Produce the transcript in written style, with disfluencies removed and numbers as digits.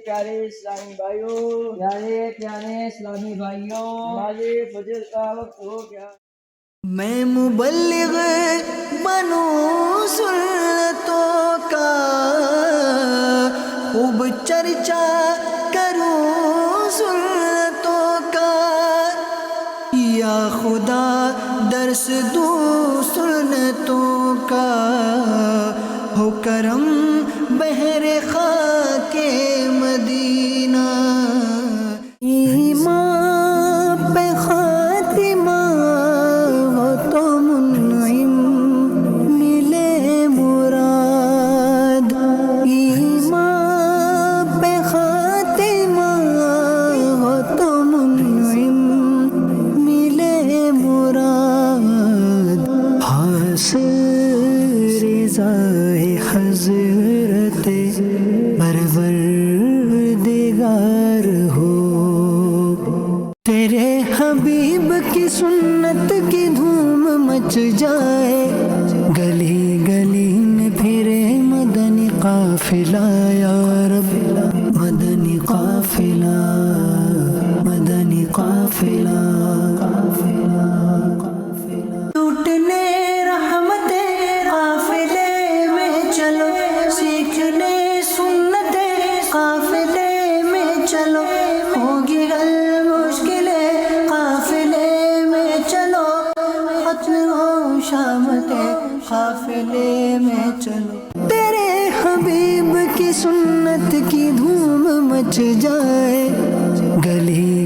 پیارے اسلامی بھائیوں، پیارے اسلامی بھائیوں، نماز فجر کا وقت ہو گیا۔ میں مبلغ بنوں سنتوں کا، خوب چرچا کروں سنتوں کا، یا خدا درس دوں سنتوں کا، ہو کرم بحر خاک مدینہ، ایمان پہ خاتمہ ہو تو منعم ملے مراد، ایمان پہ خاتمہ ہو تو منعم ملے مراد، حاصل رضائے حضرت پروردگار ہو، تیرے حبیب کی سنت کی دھوم مچ جائے، گلی گلی میں پھرے مدنی قافلہ، یا رب مدنی قافلہ، مدنی قافلہ، لوٹنے رحمت قافلے میں چلو، سیکھنے سنت قافلے میں چلو، ہوگی حل مشکلیں قافلے میں چلو، ختم ہو شامت قافلے میں چلو، تیرے حبیب کی سنت کی دھوم مچ جائے، گلی